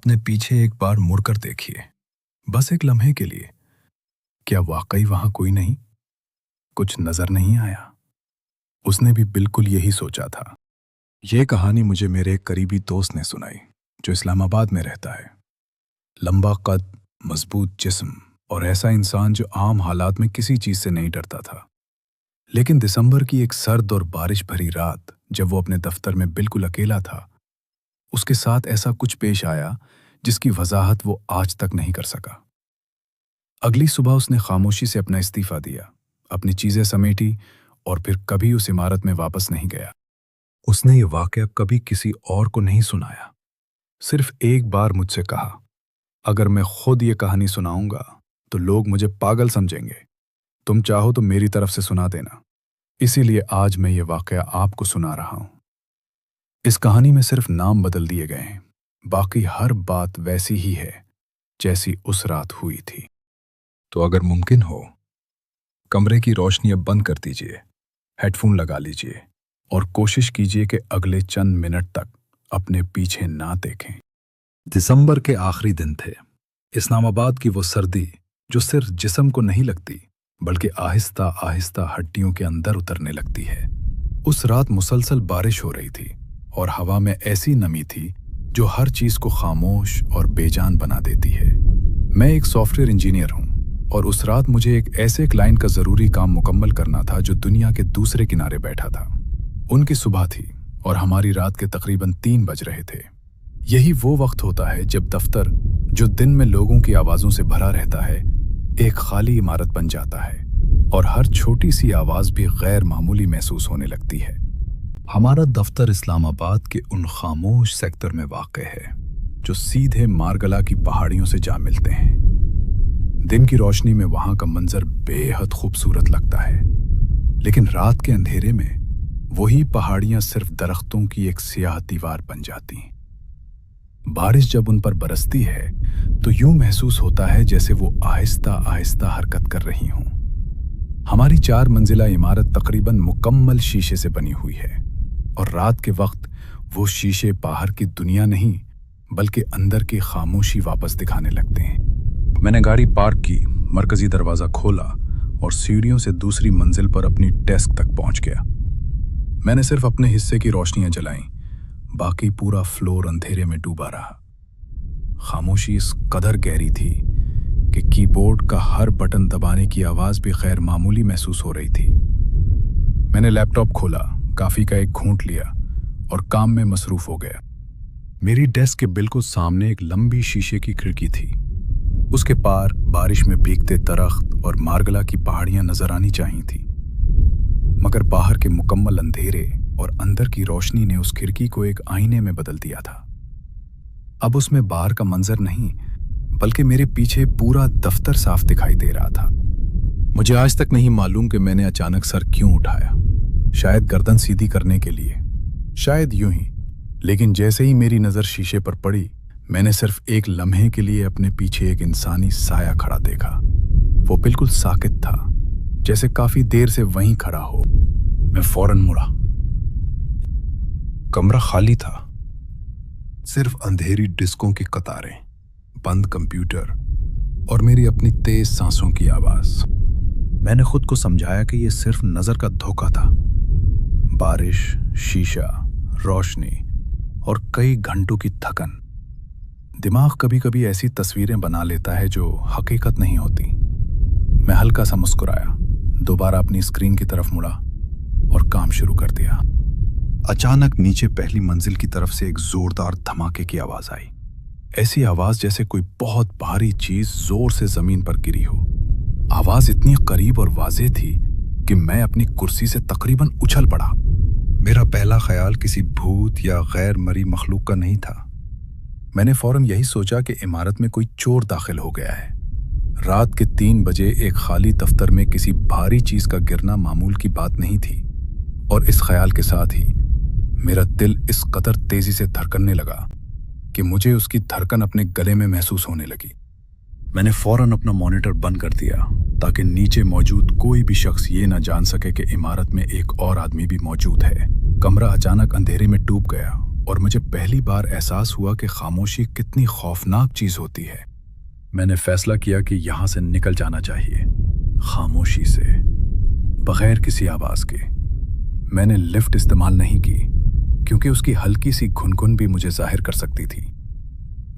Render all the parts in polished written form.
अपने पीछे एक बार मुड़कर देखिए, बस एक लम्हे के लिए। क्या वाकई वहां कोई नहीं? कुछ नजर नहीं आया? उसने भी बिल्कुल यही सोचा था। यह कहानी मुझे मेरे एक करीबी दोस्त ने सुनाई, जो इस्लामाबाद में रहता है। लंबा कद, मजबूत जिस्म और ऐसा इंसान जो आम हालात में किसी चीज से नहीं डरता था। लेकिन दिसंबर की एक सर्द और बारिश भरी रात, जब वो अपने दफ्तर में बिल्कुल अकेला था, उसके साथ ऐसा कुछ पेश आया जिसकी वजाहत वो आज तक नहीं कर सका। अगली सुबह उसने खामोशी से अपना इस्तीफा दिया, अपनी चीजें समेटी और फिर कभी उस इमारत में वापस नहीं गया। उसने ये वाकया कभी किसी और को नहीं सुनाया। सिर्फ एक बार मुझसे कहा, अगर मैं खुद ये कहानी सुनाऊंगा तो लोग मुझे पागल समझेंगे। तुम चाहो तो मेरी तरफ से सुना देना। इसीलिए आज मैं ये वाकया आपको सुना रहा हूं। इस कहानी में सिर्फ नाम बदल दिए गए हैं, बाकी हर बात वैसी ही है जैसी उस रात हुई थी। तो अगर मुमकिन हो, कमरे की रोशनी अब बंद कर दीजिए, हेडफोन लगा लीजिए और कोशिश कीजिए कि अगले चंद मिनट तक अपने पीछे ना देखें। दिसंबर के आखिरी दिन थे। इस्लामाबाद की वो सर्दी जो सिर्फ जिस्म को नहीं लगती, बल्कि आहिस्ता आहिस्ता हड्डियों के अंदर उतरने लगती है। उस रात मुसलसल बारिश हो रही थी और हवा में ऐसी नमी थी जो हर चीज को खामोश और बेजान बना देती है। मैं एक सॉफ्टवेयर इंजीनियर हूं और उस रात मुझे एक ऐसे क्लाइंट का जरूरी काम मुकम्मल करना था जो दुनिया के दूसरे किनारे बैठा था। उनकी सुबह थी और हमारी रात के तकरीबन 3 बज रहे थे। यही वो वक्त होता है जब दफ्तर, जो दिन में लोगों की आवाजों से भरा रहता है, एक खाली इमारत बन जाता है और हर छोटी सी आवाज भी गैर मामूली महसूस होने लगती है। हमारा दफ्तर इस्लामाबाद के उन खामोश सेक्टर में वाक़ है जो सीधे मारगला की पहाड़ियों से जा मिलते हैं। दिन की रोशनी में वहां का मंजर बेहद खूबसूरत लगता है, लेकिन रात के अंधेरे में वही पहाड़ियां सिर्फ दरख्तों की एक स्याह दीवार बन जाती हैं। बारिश जब उन पर बरसती है तो यूं महसूस होता है जैसे वो आहिस्ता आहिस्ता हरकत कर रही हों। हमारी 4 मंजिला इमारत तकरीबन मुकम्मल शीशे से बनी हुई है और रात के वक्त वो शीशे बाहर की दुनिया नहीं, बल्कि अंदर की खामोशी वापस दिखाने लगते हैं। मैंने गाड़ी पार्क की, मरकजी दरवाजा खोला और सीढ़ियों से दूसरी मंजिल पर अपनी डेस्क तक पहुंच गया। मैंने सिर्फ अपने हिस्से की रोशनियां जलाईं, बाकी पूरा फ्लोर अंधेरे में डूबा रहा। खामोशी इस कदर गहरी थी कि कीबोर्ड का हर बटन दबाने की आवाज भी गैर मामूली महसूस हो रही थी। मैंने लैपटॉप खोला, कॉफी का एक घूंट लिया और काम में मसरूफ हो गया। मेरी डेस्क के बिल्कुल सामने एक लंबी शीशे की खिड़की थी। उसके पार बारिश में भीगते दरख्त और मारगला की पहाड़ियां नजर आनी चाहिए थी, मगर बाहर के मुकम्मल अंधेरे और अंदर की रोशनी ने उस खिड़की को एक आईने में बदल दिया था। अब उसमें बाहर का मंजर नहीं, बल्कि मेरे पीछे पूरा दफ्तर साफ दिखाई दे रहा था। मुझे आज तक नहीं मालूम कि मैंने अचानक सर क्यों उठाया। शायद गर्दन सीधी करने के लिए, शायद यूं ही। लेकिन जैसे ही मेरी नजर शीशे पर पड़ी, मैंने सिर्फ एक लम्हे के लिए अपने पीछे एक इंसानी साया खड़ा देखा। वो बिल्कुल साकित था, जैसे काफी देर से वहीं खड़ा हो। मैं फौरन मुड़ा। कमरा खाली था, सिर्फ अंधेरी डिस्कों की कतारें, बंद कंप्यूटर और मेरी अपनी तेज सांसों की आवाज। मैंने खुद को समझाया कि यह सिर्फ नजर का धोखा था। बारिश, शीशा, रोशनी और कई घंटों की थकन। दिमाग कभी कभी ऐसी तस्वीरें बना लेता है जो हकीकत नहीं होती। मैं हल्का सा मुस्कुराया, दोबारा अपनी स्क्रीन की तरफ मुड़ा और काम शुरू कर दिया। अचानक नीचे पहली मंजिल की तरफ से एक जोरदार धमाके की आवाज आई। ऐसी आवाज जैसे कोई बहुत भारी चीज जोर से जमीन पर गिरी हो। आवाज इतनी करीब और वाज़ेह थी कि मैं अपनी कुर्सी से तकरीबन उछल पड़ा। मेरा पहला ख्याल किसी भूत या गैर मरी मखलूक का नहीं था। मैंने फौरन यही सोचा कि इमारत में कोई चोर दाखिल हो गया है। रात के 3 बजे एक खाली दफ्तर में किसी भारी चीज का गिरना मामूल की बात नहीं थी, और इस ख्याल के साथ ही मेरा दिल इस कदर तेजी से धड़कने लगा कि मुझे उसकी धड़कन अपने गले में महसूस होने लगी। मैंने फौरन अपना मॉनिटर बंद कर दिया ताकि नीचे मौजूद कोई भी शख्स ये ना जान सके कि इमारत में एक और आदमी भी मौजूद है। कमरा अचानक अंधेरे में डूब गया और मुझे पहली बार एहसास हुआ कि खामोशी कितनी खौफनाक चीज होती है। मैंने फैसला किया कि यहां से निकल जाना चाहिए, खामोशी से, बगैर किसी आवाज के। मैंने लिफ्ट इस्तेमाल नहीं की क्योंकि उसकी हल्की सी घुनघुन भी मुझे जाहिर कर सकती थी।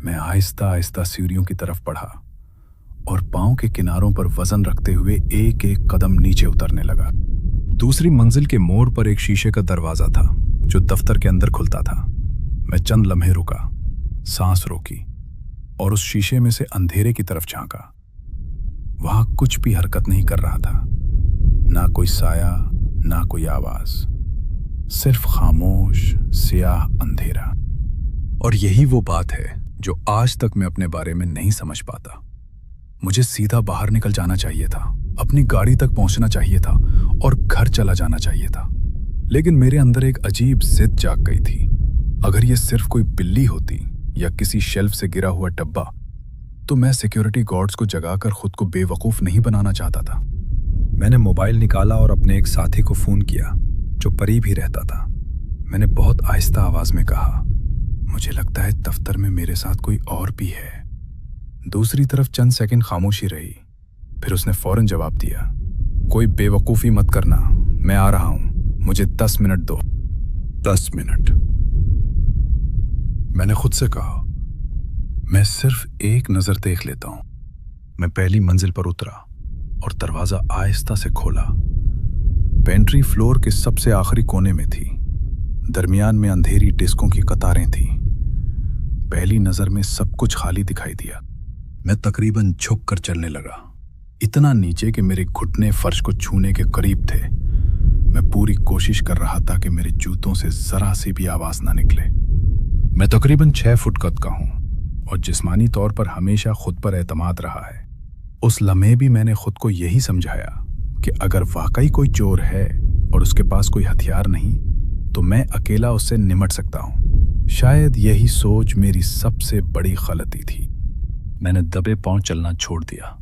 मैं आहिस्ता आहिस्ता सीढ़ियों की तरफ बढ़ा और पांव के किनारों पर वजन रखते हुए एक एक कदम नीचे उतरने लगा। दूसरी मंजिल के मोड़ पर एक शीशे का दरवाजा था जो दफ्तर के अंदर खुलता था। मैं चंद लम्हे रुका, सांस रोकी और उस शीशे में से अंधेरे की तरफ झांका। वहां कुछ भी हरकत नहीं कर रहा था, ना कोई साया, ना कोई आवाज, सिर्फ खामोश सियाह अंधेरा। और यही वो बात है जो आज तक मैं अपने बारे में नहीं समझ पाता। मुझे सीधा बाहर निकल जाना चाहिए था, अपनी गाड़ी तक पहुंचना चाहिए था और घर चला जाना चाहिए था। लेकिन मेरे अंदर एक अजीब जिद जाग गई थी। अगर ये सिर्फ कोई बिल्ली होती या किसी शेल्फ से गिरा हुआ डब्बा, तो मैं सिक्योरिटी गार्ड्स को जगाकर खुद को बेवकूफ नहीं बनाना चाहता था। मैंने मोबाइल निकाला और अपने एक साथी को फोन किया जो करीब ही रहता था। मैंने बहुत आहिस्ता आवाज में कहा, मुझे लगता है दफ्तर में मेरे साथ कोई और भी है। दूसरी तरफ चंद सेकंड खामोशी रही, फिर उसने फौरन जवाब दिया, कोई बेवकूफी मत करना, मैं आ रहा हूं, मुझे 10 मिनट दो। 10 मिनट? मैंने खुद से कहा, मैं सिर्फ एक नजर देख लेता हूं। मैं पहली मंजिल पर उतरा और दरवाजा आहिस्ता से खोला। पेंट्री फ्लोर के सबसे आखिरी कोने में थी। दरमियान में अंधेरी डिस्कों की कतारें थीं। पहली नजर में सब कुछ खाली दिखाई दिया। मैं तकरीबन झुक कर चलने लगा, इतना नीचे कि मेरे घुटने फर्श को छूने के करीब थे। मैं पूरी कोशिश कर रहा था कि मेरे जूतों से जरा सी भी आवाज ना निकले। मैं तकरीबन 6 फुट कद का हूं और जिस्मानी तौर पर हमेशा खुद पर एतमाद रहा है। उस लम्हे भी मैंने खुद को यही समझाया कि अगर वाकई कोई चोर है और उसके पास कोई हथियार नहीं, तो मैं अकेला उससे निमट सकता हूं। शायद यही सोच मेरी सबसे बड़ी गलती थी। मैंने दबे पांव चलना छोड़ दिया,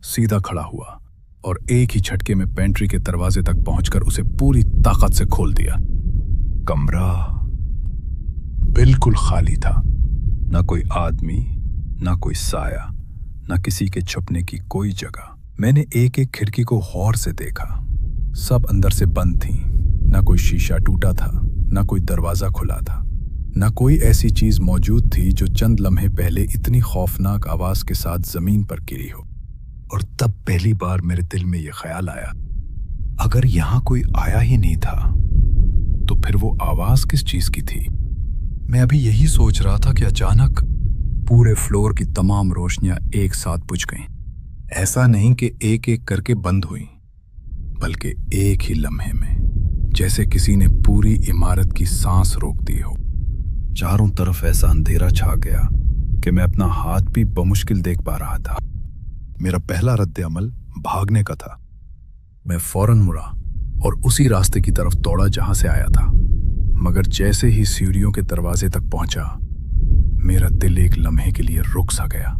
सीधा खड़ा हुआ और एक ही झटके में पेंट्री के दरवाजे तक पहुंचकर उसे पूरी ताकत से खोल दिया। कमरा बिल्कुल खाली था, ना कोई आदमी, ना कोई साया, ना किसी के छुपने की कोई जगह। मैंने एक एक खिड़की को गौर से देखा, सब अंदर से बंद थीं। ना कोई शीशा टूटा था, ना कोई दरवाजा खुला था, ना कोई ऐसी चीज मौजूद थी जो चंद लम्हे पहले इतनी खौफनाक आवाज के साथ जमीन पर गिरी हो। और तब पहली बार मेरे दिल में यह ख्याल आया, अगर यहां कोई आया ही नहीं था तो फिर वो आवाज किस चीज की थी? मैं अभी यही सोच रहा था कि अचानक पूरे फ्लोर की तमाम रोशनियां एक साथ बुझ गईं। ऐसा नहीं कि एक एक करके बंद हुई, बल्कि एक ही लम्हे में, जैसे किसी ने पूरी इमारत की सांस रोक दी हो। चारों तरफ ऐसा अंधेरा छा गया कि मैं अपना हाथ भी बमुश्किल देख पा रहा था। मेरा पहला रद्द अमल भागने का था। मैं फौरन मुड़ा और उसी रास्ते की तरफ दौड़ा जहां से आया था। मगर जैसे ही सीढ़ियों के दरवाजे तक पहुंचा, मेरा दिल एक लम्हे के लिए रुक सा गया।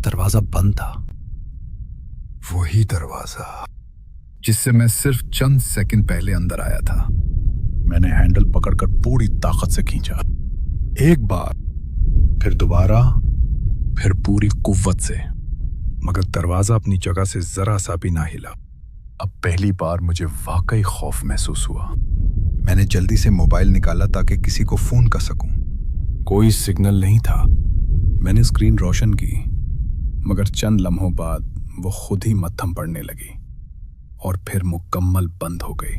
दरवाजा बंद था, वही दरवाजा जिससे मैं सिर्फ चंद सेकंड पहले अंदर आया था। मैंने हैंडल पकड़कर पूरी ताकत से खींचा, एक बार, फिर दोबारा, फिर पूरी कुव्वत से, मगर दरवाजा अपनी जगह से जरा सा भी ना हिला। अब पहली बार मुझे वाकई खौफ महसूस हुआ। मैंने जल्दी से मोबाइल निकाला ताकि किसी को फोन कर सकूं। कोई सिग्नल नहीं था। मैंने स्क्रीन रोशन की, मगर चंद लम्हों बाद वो खुद ही मत्थम पड़ने लगी और फिर मुकम्मल बंद हो गई,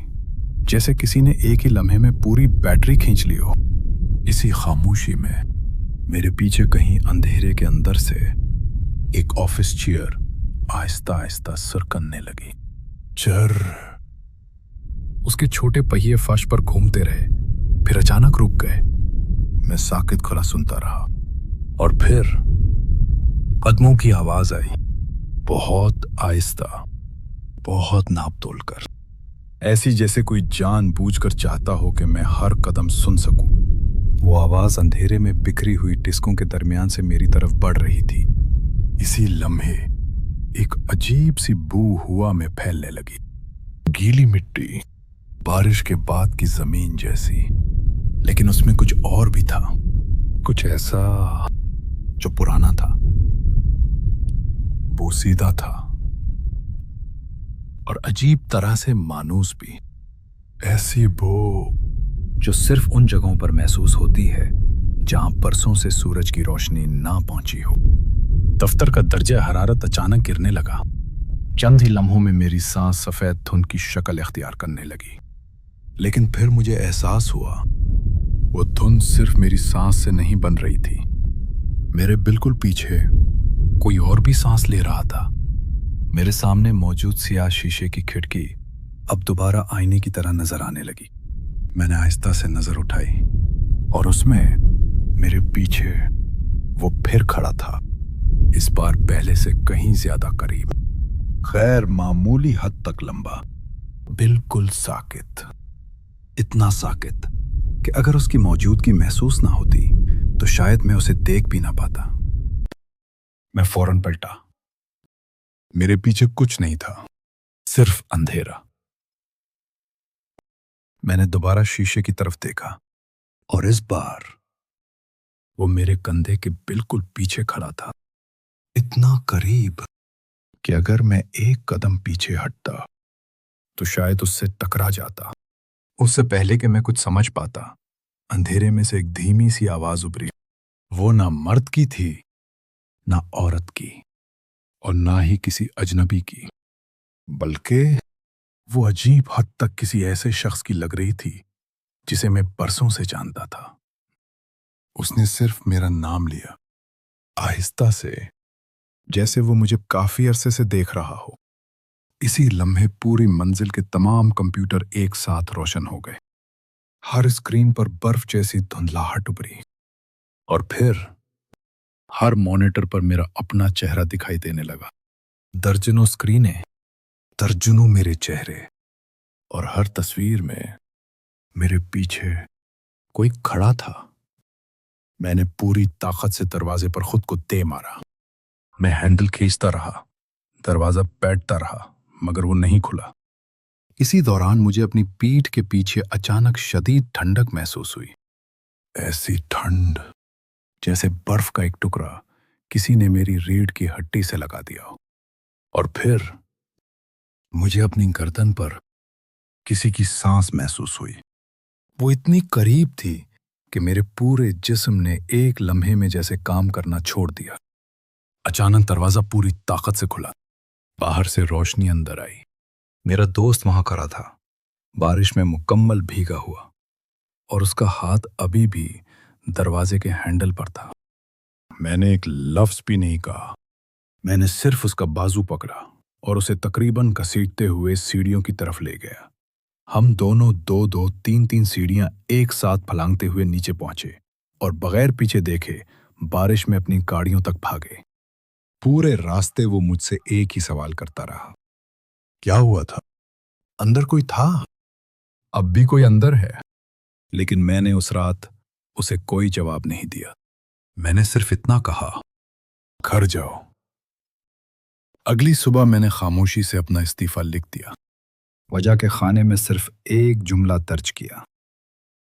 जैसे किसी ने एक ही लम्हे में पूरी बैटरी खींच ली हो। इसी खामोशी में मेरे पीछे कहीं अंधेरे के अंदर से एक ऑफिस चेयर आहिस्ता आहिस्ता सरकने लगी। चर उसके छोटे पहिए फर्श पर घूमते रहे, फिर अचानक रुक गए। मैं साकित खुला सुनता रहा और फिर कदमों की आवाज आई, बहुत आहिस्ता, बहुत नाप तोल कर, ऐसी जैसे कोई जानबूझकर चाहता हो कि मैं हर कदम सुन सकूं। वो आवाज अंधेरे में बिखरी हुई डिस्कों के दरमियान से मेरी तरफ बढ़ रही थी। इसी लम्हे एक अजीब सी बू हुआ में फैलने लगी, गीली मिट्टी, बारिश के बाद की जमीन जैसी, लेकिन उसमें कुछ और भी था, कुछ ऐसा जो पुराना था, बोसीदा था और अजीब तरह से मानूस भी। ऐसी बो जो सिर्फ उन जगहों पर महसूस होती है जहां बरसों से सूरज की रोशनी ना पहुंची हो। दफ्तर का दर्जा हरारत अचानक गिरने लगा। चंद ही लम्हों में मेरी सांस सफेद धुंध की शक्ल इख्तियार करने लगी। लेकिन फिर मुझे एहसास हुआ वो धुंध सिर्फ मेरी सांस से नहीं बन रही थी। मेरे बिल्कुल पीछे कोई और भी सांस ले रहा था। मेरे सामने मौजूद सियाह शीशे की खिड़की अब दोबारा आईने की तरह नजर आने लगी। मैंने आहिस्ता से नजर उठाई और उसमें मेरे पीछे वो फिर खड़ा था, इस बार पहले से कहीं ज्यादा करीब। खैर मामूली हद तक लंबा, बिल्कुल साकित, इतना साकित कि अगर उसकी मौजूदगी महसूस ना होती तो शायद मैं उसे देख भी ना पाता। मैं फौरन पलटा। मेरे पीछे कुछ नहीं था, सिर्फ अंधेरा। मैंने दोबारा शीशे की तरफ देखा और इस बार वो मेरे कंधे के बिल्कुल पीछे खड़ा था, इतना करीब कि अगर मैं एक कदम पीछे हटता तो शायद उससे टकरा जाता। उससे पहले कि मैं कुछ समझ पाता, अंधेरे में से एक धीमी सी आवाज उभरी। वो ना मर्द की थी, ना औरत की, और ना ही किसी अजनबी की, बल्कि वो अजीब हद तक किसी ऐसे शख्स की लग रही थी जिसे मैं बरसों से जानता था। उसने सिर्फ मेरा नाम लिया, आहिस्ता से, जैसे वो मुझे काफी अरसे से देख रहा हो। इसी लम्हे पूरी मंजिल के तमाम कंप्यूटर एक साथ रोशन हो गए। हर स्क्रीन पर बर्फ जैसी धुंधलाहट उभरी और फिर हर मॉनिटर पर मेरा अपना चेहरा दिखाई देने लगा। दर्जनों स्क्रीनें, दर्जनों मेरे चेहरे, और हर तस्वीर में मेरे पीछे कोई खड़ा था। मैंने पूरी ताकत से दरवाजे पर खुद को दे मारा। मैं हैंडल खींचता रहा, दरवाजा बैठता रहा, मगर वो नहीं खुला। इसी दौरान मुझे अपनी पीठ के पीछे अचानक शदीद ठंडक महसूस हुई। ऐसी ठंड जैसे बर्फ का एक टुकड़ा किसी ने मेरी रीढ़ की हड्डी से लगा दिया हो। और फिर मुझे अपनी गर्दन पर किसी की सांस महसूस हुई। वो इतनी करीब थी कि मेरे पूरे जिस्म ने एक लम्हे में जैसे काम करना छोड़ दिया। अचानक दरवाजा पूरी ताकत से खुला। बाहर से रोशनी अंदर आई। मेरा दोस्त वहां खड़ा था, बारिश में मुकम्मल भीगा हुआ, और उसका हाथ अभी भी दरवाजे के हैंडल पर था। मैंने एक लफ्ज भी नहीं कहा। मैंने सिर्फ उसका बाजू पकड़ा और उसे तकरीबन घसीटते हुए सीढ़ियों की तरफ ले गया। हम दोनों दो दो तीन तीन सीढ़ियां एक साथ फलांगते हुए नीचे पहुंचे और बगैर पीछे देखे बारिश में अपनी गाड़ियों तक भागे। पूरे रास्ते वो मुझसे एक ही सवाल करता रहा, क्या हुआ था? अंदर कोई था? अब भी कोई अंदर है? लेकिन मैंने उस रात उसे कोई जवाब नहीं दिया। मैंने सिर्फ इतना कहा, घर जाओ। अगली सुबह मैंने खामोशी से अपना इस्तीफा लिख दिया। वजह के खाने में सिर्फ एक जुमला दर्ज किया,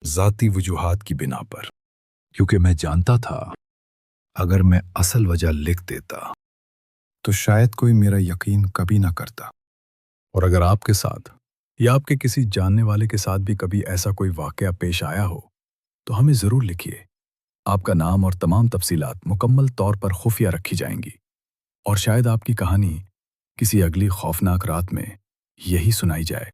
जाती वजूहात की बिना पर, क्योंकि मैं जानता था अगर मैं असल वजह लिख देता तो शायद कोई मेरा यकीन कभी ना करता। और अगर आपके साथ या आपके किसी जानने वाले के साथ भी कभी ऐसा कोई वाकया पेश आया हो तो हमें ज़रूर लिखिए। आपका नाम और तमाम तफसीलात मुकम्मल तौर पर खुफिया रखी जाएंगी, और शायद आपकी कहानी किसी अगली खौफनाक रात में यही सुनाई जाए।